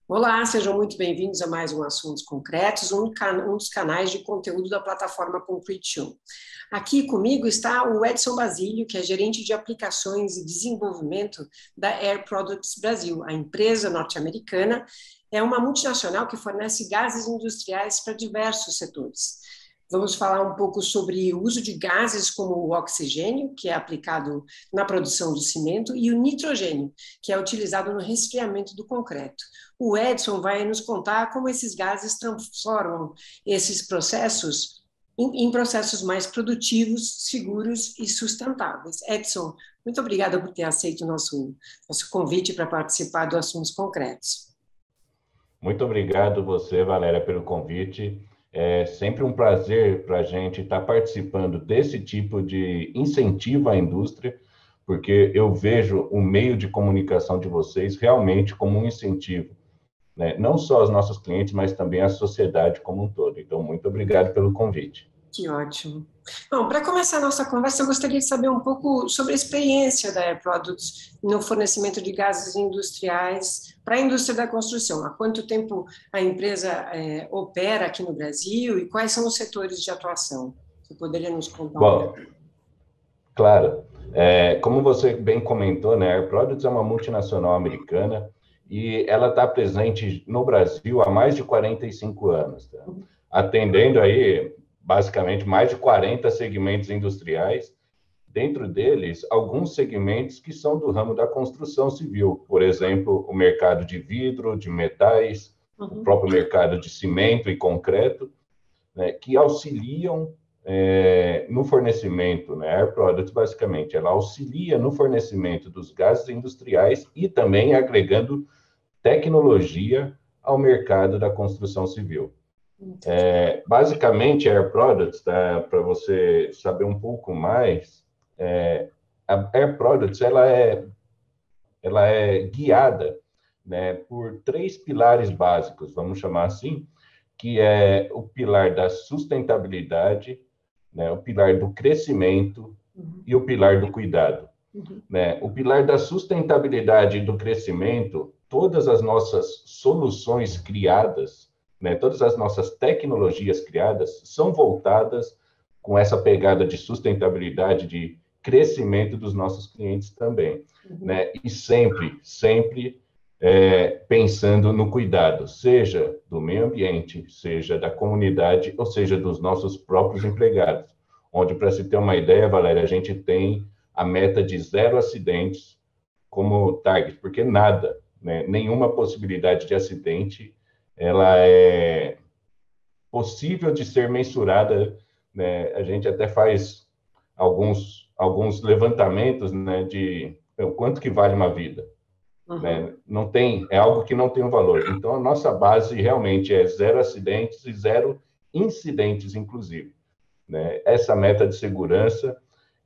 Olá, sejam muito bem-vindos a mais um Assuntos Concretos, um dos canais de conteúdo da plataforma Concrete. Aqui comigo está o Edson Basílio, que é gerente de aplicações e desenvolvimento da Air Products Brasil. A empresa norte-americana é uma multinacional que fornece gases industriais para diversos setores. Vamos falar um pouco sobre o uso de gases como o oxigênio, que é aplicado na produção do cimento, e o nitrogênio, que é utilizado no resfriamento do concreto. O Edson vai nos contar como esses gases transformam esses processos em processos mais produtivos, seguros e sustentáveis. Edson, muito obrigada por ter aceito o nosso convite para participar do Assuntos Concretos. Muito obrigado você, Valéria, pelo convite. É sempre um prazer para a gente estar participando desse tipo de incentivo à indústria, porque eu vejo o meio de comunicação de vocês realmente como um incentivo, né? Não só aos nossos clientes, mas também à sociedade como um todo. Então, muito obrigado pelo convite. Que ótimo. Bom, para começar a nossa conversa, eu gostaria de saber um pouco sobre a experiência da Air Products no fornecimento de gases industriais para a indústria da construção. Há quanto tempo a empresa opera aqui no Brasil e quais são os setores de atuação? Você poderia nos contar um pouco? Bom, claro. Como você bem comentou, né, a Air Products é uma multinacional americana e ela está presente no Brasil há mais de 45 anos, tá? Atendendo aí, basicamente, mais de 40 segmentos industriais, dentro deles, alguns segmentos que são do ramo da construção civil, por exemplo, o mercado de vidro, de metais, o próprio mercado de cimento e concreto, né, que auxiliam no fornecimento, né? A Air Products, basicamente, ela auxilia no fornecimento dos gases industriais e também agregando tecnologia ao mercado da construção civil. Basicamente, a Air Products, tá, para você saber um pouco mais, a Air Products ela é guiada, né, por três pilares básicos, vamos chamar assim, que é o pilar da sustentabilidade, né, o pilar do crescimento e o pilar do cuidado. Né? O pilar da sustentabilidade e do crescimento, todas as nossas soluções criadas, né, todas as nossas tecnologias criadas são voltadas com essa pegada de sustentabilidade, de crescimento dos nossos clientes também. Né? E sempre pensando no cuidado, seja do meio ambiente, seja da comunidade, ou seja dos nossos próprios empregados. Onde, para se ter uma ideia, Valéria, a gente tem a meta de 0 acidentes como target, porque nada, né, nenhuma possibilidade de acidente, ela é possível de ser mensurada, né? A gente até faz alguns levantamentos, né, de quanto que vale uma vida. Né? Não tem, é algo que não tem um valor. Então, a nossa base realmente é 0 acidentes e 0 incidentes, inclusive. Né? Essa meta de segurança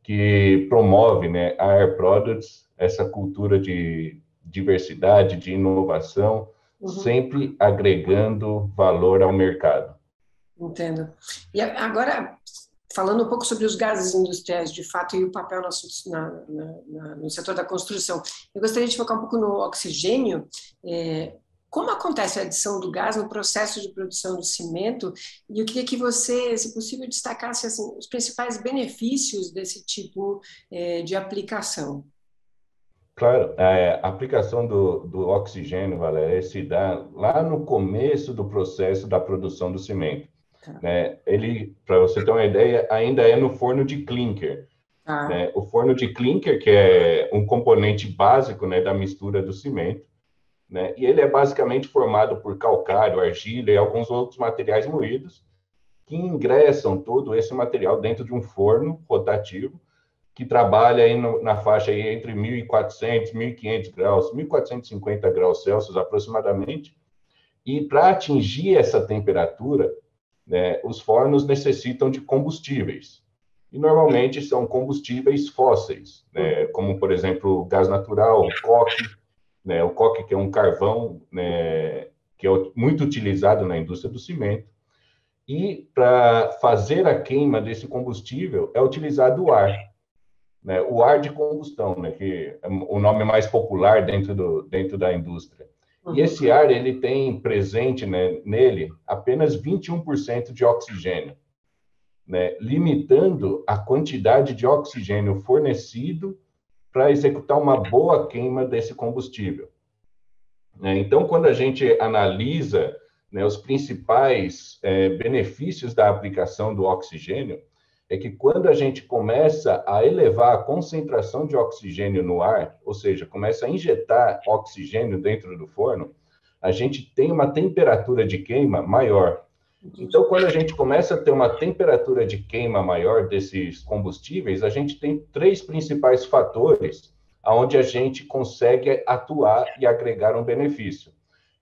que promove, né, a Air Products, essa cultura de diversidade, de inovação, sempre agregando valor ao mercado. Entendo. E agora, falando um pouco sobre os gases industriais, de fato, e o papel no setor da construção, eu gostaria de focar um pouco no oxigênio. Como acontece a adição do gás no processo de produção do cimento? E eu queria que você, se possível, destacasse assim, os principais benefícios desse tipo de aplicação. Claro, a aplicação do oxigênio, Valéria, se dá lá no começo do processo da produção do cimento. Né? Ele, para você ter uma ideia, ainda é no forno de clinker. Né? O forno de clinker, que é um componente básico, né, da mistura do cimento, né? E ele é basicamente formado por calcário, argila e alguns outros materiais moídos que ingressam todo esse material dentro de um forno rotativo que trabalha aí na faixa aí entre 1.400, 1.500 graus, 1.450 graus Celsius aproximadamente. E para atingir essa temperatura, né, os fornos necessitam de combustíveis. E normalmente são combustíveis fósseis, né, como, por exemplo, gás natural, coque, né, o coque que é um carvão, né, que é muito utilizado na indústria do cimento. E para fazer a queima desse combustível é utilizado o ar. Né, o ar de combustão, né, que é o nome mais popular dentro da indústria. E esse ar, ele tem presente, né, nele apenas 21% de oxigênio, né, limitando a quantidade de oxigênio fornecido para executar uma boa queima desse combustível. Né? Então, quando a gente analisa, né, os principais benefícios da aplicação do oxigênio, é que quando a gente começa a elevar a concentração de oxigênio no ar, ou seja, começa a injetar oxigênio dentro do forno, a gente tem uma temperatura de queima maior. Então, quando a gente começa a ter uma temperatura de queima maior desses combustíveis, a gente tem três principais fatores onde a gente consegue atuar e agregar um benefício.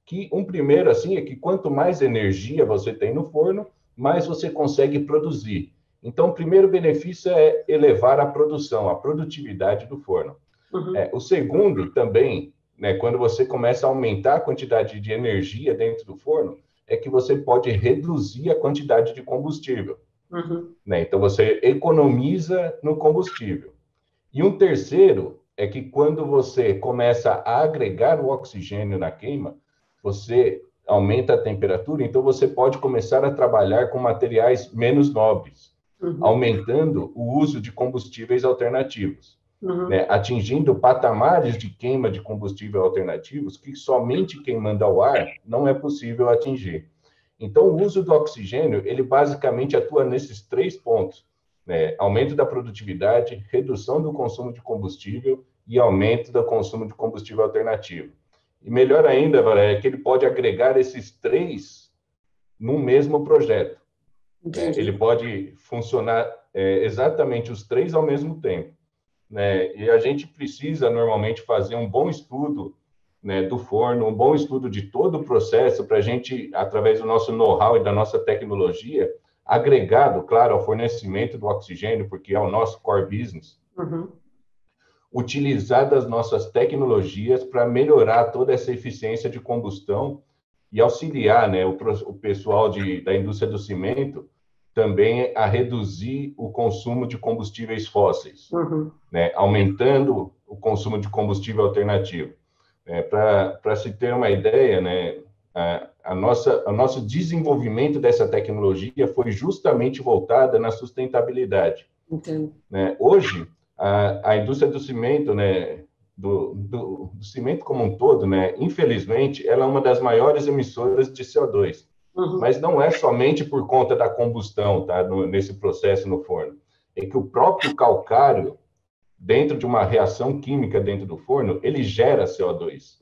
Que um primeiro, assim, é que quanto mais energia você tem no forno, mais você consegue produzir. Então, o primeiro benefício é elevar a produção, a produtividade do forno. O segundo, também, né, quando você começa a aumentar a quantidade de energia dentro do forno, é que você pode reduzir a quantidade de combustível. Né? Então, você economiza no combustível. E um terceiro é que quando você começa a agregar o oxigênio na queima, você aumenta a temperatura, então você pode começar a trabalhar com materiais menos nobres, aumentando o uso de combustíveis alternativos, né, atingindo patamares de queima de combustível alternativos que somente queimando ao ar não é possível atingir. Então, o uso do oxigênio, ele basicamente atua nesses três pontos, né? Aumento da produtividade, redução do consumo de combustível e aumento do consumo de combustível alternativo. E melhor ainda, Valéria, é que ele pode agregar esses três no mesmo projeto. Né? Ele pode funcionar exatamente os três ao mesmo tempo. Né? E a gente precisa, normalmente, fazer um bom estudo, né, do forno, um bom estudo de todo o processo para a gente, através do nosso know-how e da nossa tecnologia, agregado, claro, ao fornecimento do oxigênio, porque é o nosso core business, utilizar das nossas tecnologias para melhorar toda essa eficiência de combustão e auxiliar, né, o pessoal da indústria do cimento também a reduzir o consumo de combustíveis fósseis, né, aumentando o consumo de combustível alternativo. Para se ter uma ideia, né, o nosso desenvolvimento dessa tecnologia foi justamente voltada na sustentabilidade. Né? Hoje, a indústria do cimento, né, do cimento como um todo, né, infelizmente, ela é uma das maiores emissoras de CO2. Mas não é somente por conta da combustão, tá, nesse processo no forno. É que o próprio calcário, dentro de uma reação química dentro do forno, ele gera CO2.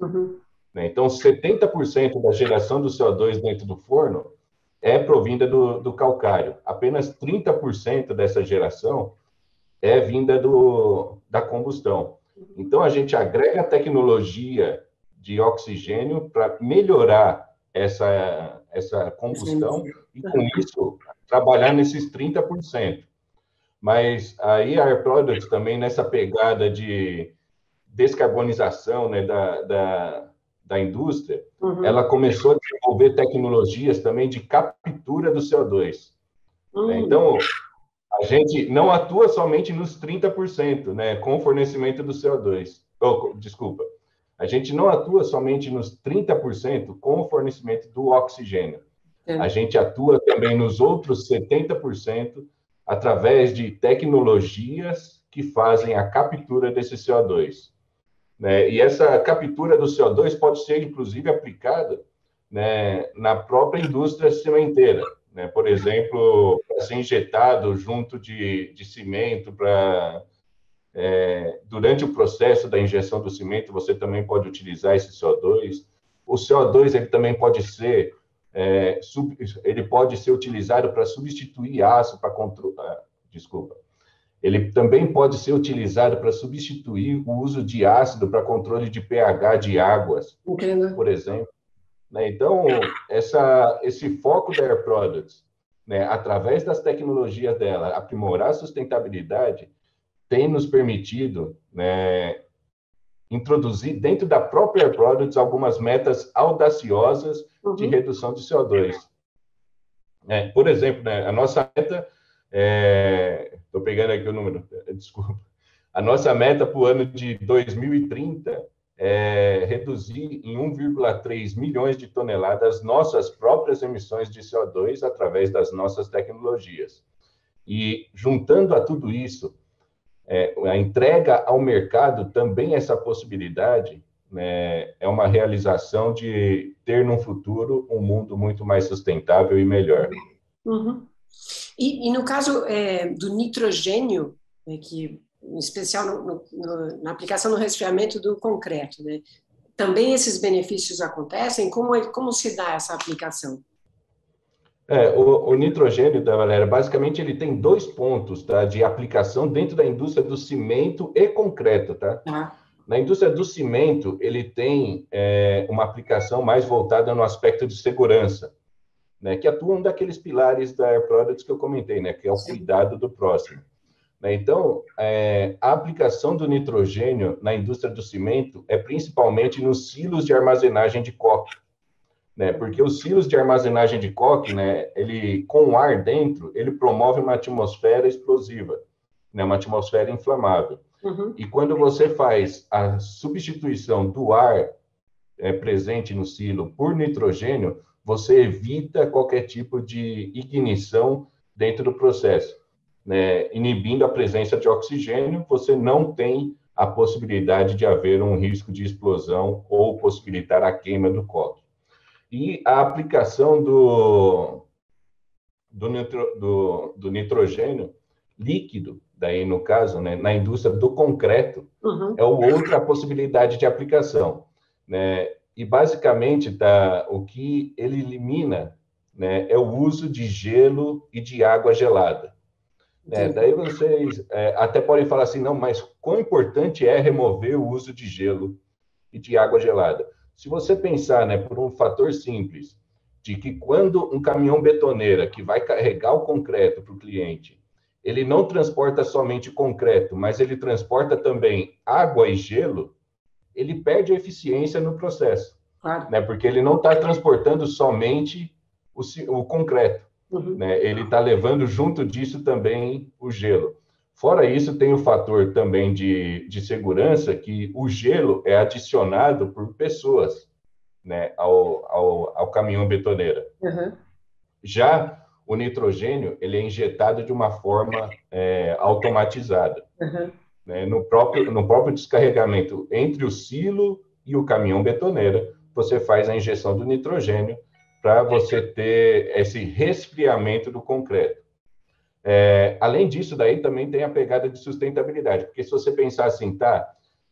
Né? Então, 70% da geração do CO2 dentro do forno é provinda do calcário. Apenas 30% dessa geração é vinda da combustão. Então, a gente agrega tecnologia de oxigênio para melhorar essa combustão e, com isso, trabalhar nesses 30%. Mas aí a Air Products também, nessa pegada de descarbonização, né, da indústria, ela começou a desenvolver tecnologias também de captura do CO2. Né? Então, a gente não atua somente nos 30%, né, com o fornecimento do CO2. Desculpa. A gente não atua somente nos 30% com o fornecimento do oxigênio. A gente atua também nos outros 70% através de tecnologias que fazem a captura desse CO2. Né? E essa captura do CO2 pode ser, inclusive, aplicada, né, na própria indústria cimenteira. Né? Por exemplo, para ser injetado junto de cimento, durante o processo da injeção do cimento, você também pode utilizar esse CO2. O CO2 ele também pode ser utilizado para substituir aço para controle. Desculpa. Ele também pode ser utilizado para substituir o uso de ácido para controle de pH de águas, por exemplo. Né? Então, esse foco da Air Products, né, através das tecnologias dela, aprimorar a sustentabilidade, tem nos permitido, né, introduzir dentro da própria Air Products algumas metas audaciosas de redução de CO2. Por exemplo, né, a nossa meta, estou pegando aqui o número, desculpa, a nossa meta para o ano de 2030 reduzir em 1,3 milhões de toneladas nossas próprias emissões de CO2 através das nossas tecnologias. E, juntando a tudo isso, a entrega ao mercado também essa possibilidade, né, é uma realização de ter no futuro um mundo muito mais sustentável e melhor. Uhum. E no caso do nitrogênio, né, que em especial na aplicação no resfriamento do concreto, né, também esses benefícios acontecem? Como se dá essa aplicação? O nitrogênio, tá, Valéria, basicamente ele tem 2 pontos, tá, de aplicação dentro da indústria do cimento e concreto, tá? Na indústria do cimento, ele tem uma aplicação mais voltada no aspecto de segurança, né, que atua um daqueles pilares da Air Products que eu comentei, né, que é o cuidado do próximo. Né? Então, a aplicação do nitrogênio na indústria do cimento é principalmente nos silos de armazenagem de coque, né? Porque os silos de armazenagem de coque, né, ele, com o ar dentro, ele promove uma atmosfera explosiva, né, uma atmosfera inflamável. Uhum. E quando você faz a substituição do ar presente no silo por nitrogênio, você evita qualquer tipo de ignição dentro do processo, né? Inibindo a presença de oxigênio, você não tem a possibilidade de haver um risco de explosão ou possibilitar a queima do coque. E a aplicação do nitrogênio líquido, daí no caso, né, na indústria do concreto, uhum. é outra possibilidade de aplicação, né? E basicamente o que ele elimina, né, é o uso de gelo e de água gelada. Daí vocês até podem falar assim, não, mas quão importante é remover o uso de gelo e de água gelada? Se você pensar, né, por um fator simples, de que quando um caminhão betoneira que vai carregar o concreto para o cliente, ele não transporta somente concreto, mas ele transporta também água e gelo, ele perde a eficiência no processo, Claro. né, porque ele não está transportando somente o concreto, uhum. né, ele está levando junto disso também o gelo. Fora isso, tem o fator também de segurança, que o gelo é adicionado por pessoas, né, ao caminhão betoneira. Uhum. Já o nitrogênio, ele é injetado de uma forma automatizada. Uhum. Né, no próprio descarregamento entre o silo e o caminhão betoneira, você faz a injeção do nitrogênio para você ter esse resfriamento do concreto. Além disso, daí também tem a pegada de sustentabilidade, porque se você pensar assim, tá,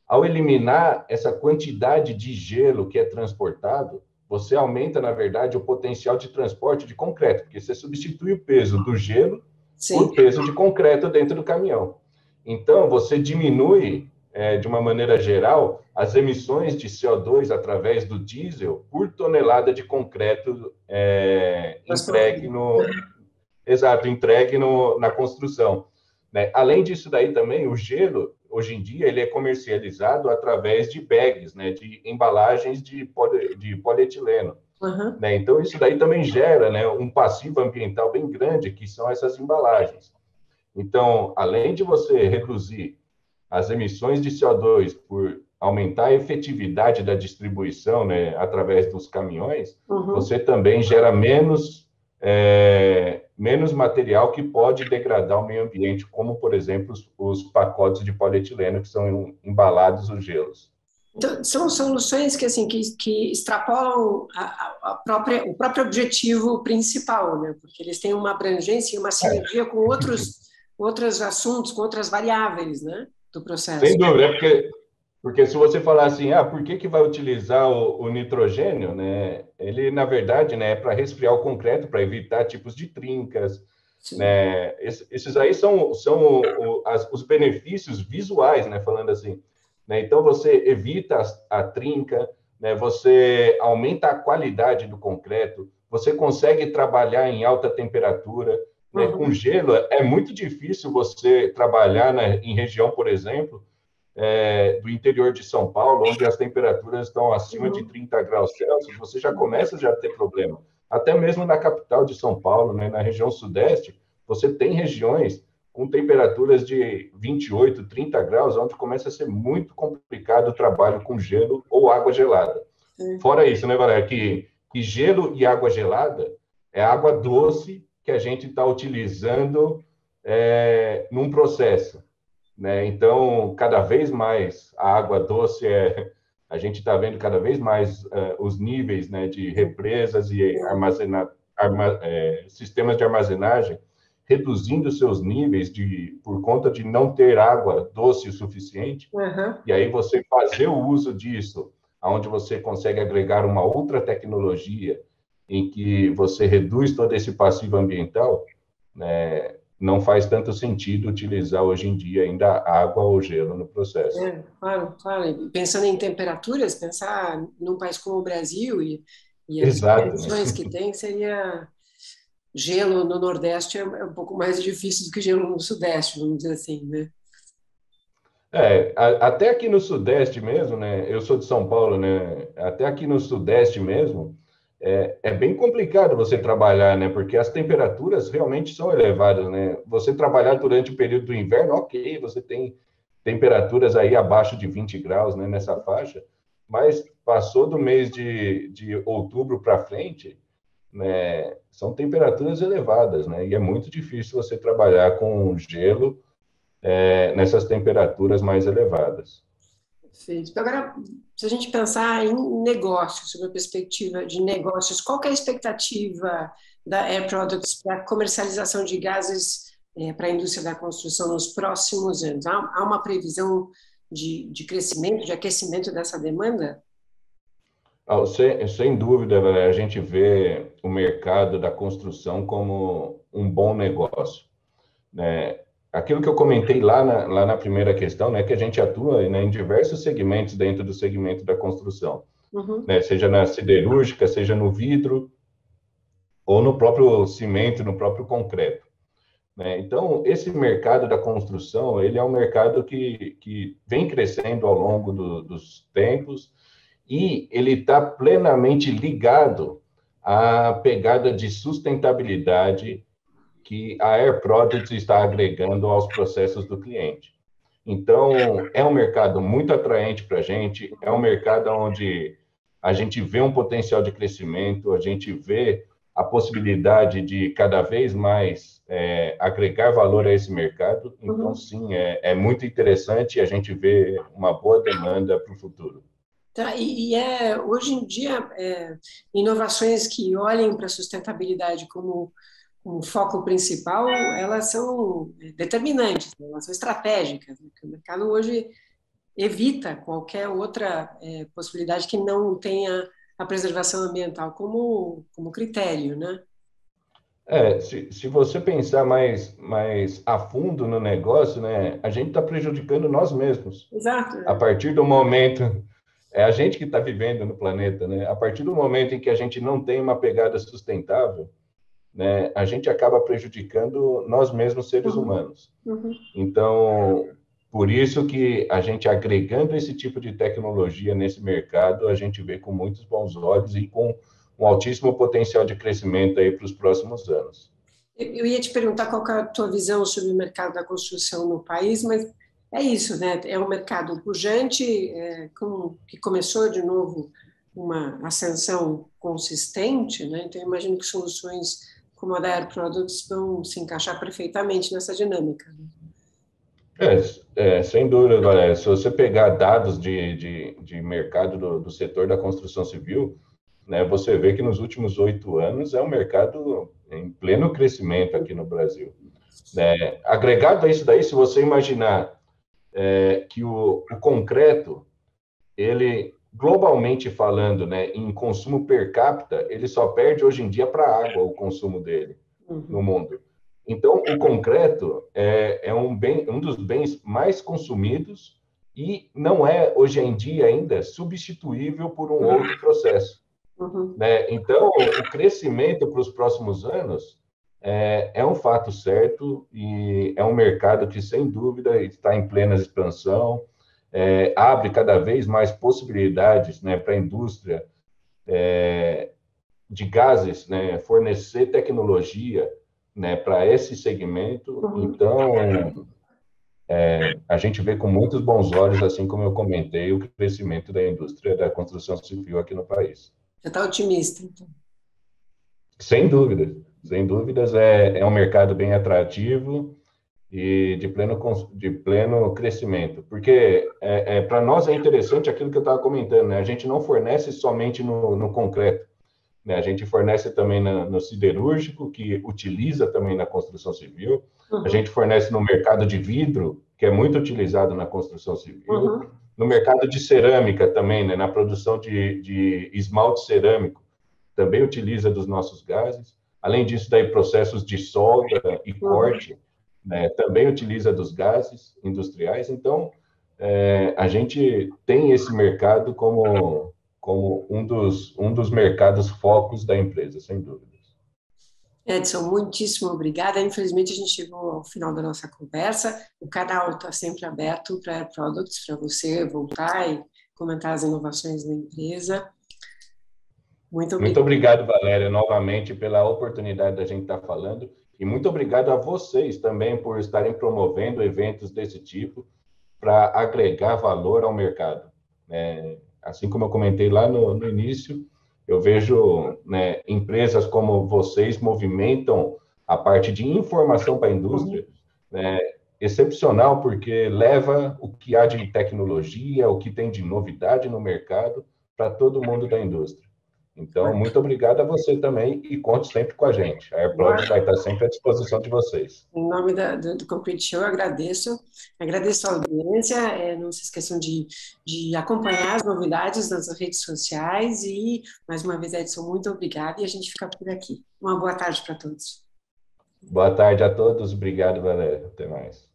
ao eliminar essa quantidade de gelo que é transportado, você aumenta, na verdade, o potencial de transporte de concreto, porque você substitui o peso do gelo por peso de concreto dentro do caminhão. Então, você diminui, de uma maneira geral, as emissões de CO2 através do diesel por tonelada de concreto entregue na construção. Né? Além disso daí também, o gelo, hoje em dia, ele é comercializado através de bags, né? De embalagens de polietileno. Uhum. Né? Então, isso daí também gera, né, um passivo ambiental bem grande, que são essas embalagens. Então, além de você reduzir as emissões de CO2 por aumentar a efetividade da distribuição, né, através dos caminhões, uhum. você também gera menos material que pode degradar o meio ambiente, como, por exemplo, os pacotes de polietileno que são embalados os gelos. Então, são soluções que, assim, que extrapolam o próprio objetivo principal, né? Porque eles têm uma abrangência e uma sinergia com outros assuntos, com outras variáveis, né, do processo. Sem dúvida, porque se você falar assim, por que vai utilizar o nitrogênio, né? Ele, na verdade, né, é para resfriar o concreto, para evitar tipos de trincas, né? Esses aí são os benefícios visuais, né, falando assim. Né? Então, você evita a trinca, né? Você aumenta a qualidade do concreto, você consegue trabalhar em alta temperatura, né? Com gelo, é muito difícil você trabalhar em região, por exemplo, do interior de São Paulo, onde as temperaturas estão acima de 30 graus Celsius, você já começa a ter problema. Até mesmo na capital de São Paulo, né, na região sudeste, você tem regiões com temperaturas de 28, 30 graus, onde começa a ser muito complicado o trabalho com gelo ou água gelada. Fora isso, né, Valéria, que gelo e água gelada é água doce que a gente está utilizando num processo, né? Então, cada vez mais a água doce a gente está vendo cada vez mais os níveis, né, de represas e sistemas de armazenagem reduzindo seus níveis por conta de não ter água doce o suficiente. Uhum. E aí você fazer o uso disso, onde você consegue agregar uma outra tecnologia em que você reduz todo esse passivo ambiental, né, não faz tanto sentido utilizar hoje em dia ainda água ou gelo no processo. Claro, claro. E pensando em temperaturas, pensar num país como o Brasil e as Exato, condições que tem, seria gelo no Nordeste é um pouco mais difícil do que gelo no Sudeste, vamos dizer assim, né? Até aqui no Sudeste mesmo, né? Eu sou de São Paulo, né? Até aqui no Sudeste mesmo, é bem complicado você trabalhar, né? Porque as temperaturas realmente são elevadas, né? Você trabalhar durante o período do inverno, ok, você tem temperaturas aí abaixo de 20 graus, né? Nessa faixa, mas passou do mês de outubro para frente, né? São temperaturas elevadas, né? E é muito difícil você trabalhar com gelo nessas temperaturas mais elevadas. Perfeito. Agora, se a gente pensar em negócios, sobre a perspectiva de negócios, qual que é a expectativa da Air Products para a comercialização de gases para a indústria da construção nos próximos anos? Há uma previsão de crescimento, de aquecimento dessa demanda? Sem dúvida, a gente vê o mercado da construção como um bom negócio, né? Aquilo que eu comentei lá na primeira questão, né, que a gente atua, né, em diversos segmentos dentro do segmento da construção, Uhum. né, seja na siderúrgica, seja no vidro, ou no próprio cimento, no próprio concreto, né? Então, esse mercado da construção, ele é um mercado que vem crescendo ao longo dos tempos e ele está plenamente ligado à pegada de sustentabilidade que a Air Products está agregando aos processos do cliente. Então, é um mercado muito atraente para a gente, é um mercado onde a gente vê um potencial de crescimento, a gente vê a possibilidade de cada vez mais agregar valor a esse mercado. Então, Uhum. sim, é muito interessante e a gente vê uma boa demanda para o futuro. Tá, hoje em dia, inovações que olhem para a sustentabilidade como foco principal, elas são determinantes, né? Elas são estratégicas, né? Porque o mercado hoje evita qualquer outra possibilidade que não tenha a preservação ambiental como critério, né? Se você pensar mais a fundo no negócio, né, a gente está prejudicando nós mesmos. Exato. A partir do momento, é a gente que está vivendo no planeta, né? A partir do momento em que a gente não tem uma pegada sustentável, né, a gente acaba prejudicando nós mesmos, seres Uhum, humanos. uhum. Então, por isso que a gente agregando esse tipo de tecnologia nesse mercado, a gente vê com muitos bons olhos e com um altíssimo potencial de crescimento aí para os próximos anos. Eu ia te perguntar qual que é a tua visão sobre o mercado da construção no país, mas é isso, né? É um mercado pujante, que começou de novo uma ascensão consistente, né? Então, eu imagino que soluções como a da Air Products vão se encaixar perfeitamente nessa dinâmica, né? Sem dúvida, Valéria. Se você pegar dados de mercado do setor da construção civil, né, você vê que nos últimos 8 anos é um mercado em pleno crescimento aqui no Brasil, né? Agregado a isso daí, se você imaginar que o concreto, ele, globalmente falando, né, em consumo per capita, ele só perde hoje em dia para a água o consumo dele no Uhum. mundo. Então, o concreto é um dos bens mais consumidos e não é, hoje em dia, ainda substituível por um outro processo, Uhum. né? Então, o crescimento para os próximos anos é um fato certo e é um mercado que, sem dúvida, está em plena expansão, abre cada vez mais possibilidades, né, para a indústria de gases, né, fornecer tecnologia né, para esse segmento. Então, a gente vê com muitos bons olhos, assim como eu comentei, o crescimento da indústria da construção civil aqui no país. Você está otimista, então. Sem dúvidas, é um mercado bem atrativo e de pleno crescimento, porque para nós é interessante aquilo que eu estava comentando, né? A gente não fornece somente no concreto, né? A gente fornece também no siderúrgico, que utiliza também na construção civil, a gente fornece no mercado de vidro, que é muito utilizado na construção civil, no mercado de cerâmica também, né? Na produção de esmalte cerâmico, também utiliza dos nossos gases. Além disso, daí processos de solda e corte, né, também utiliza dos gases industriais. Então, a gente tem esse mercado como um dos mercados focos da empresa, sem dúvidas. Edson, muitíssimo obrigada. Infelizmente, a gente chegou ao final da nossa conversa. O canal está sempre aberto para Air Products, para você voltar e comentar as inovações da empresa. Muito Muito obrigada. obrigado, Valéria, novamente pela oportunidade da gente estar falando. E muito obrigado a vocês também por estarem promovendo eventos desse tipo para agregar valor ao mercado. Assim como eu comentei lá no início, eu vejo, né, empresas como vocês movimentam a parte de informação para a indústria, né, excepcional, porque leva o que há de tecnologia, o que tem de novidade no mercado para todo mundo da indústria. Então, muito obrigado a você também e conte sempre com a gente. A AirProducts vai estar sempre à disposição de vocês. Em nome do Concrete Show, eu agradeço a audiência, não se esqueçam de acompanhar as novidades nas redes sociais e, mais uma vez, Edson, muito obrigada e a gente fica por aqui. Uma boa tarde para todos. Boa tarde a todos, obrigado, Valéria. Até mais.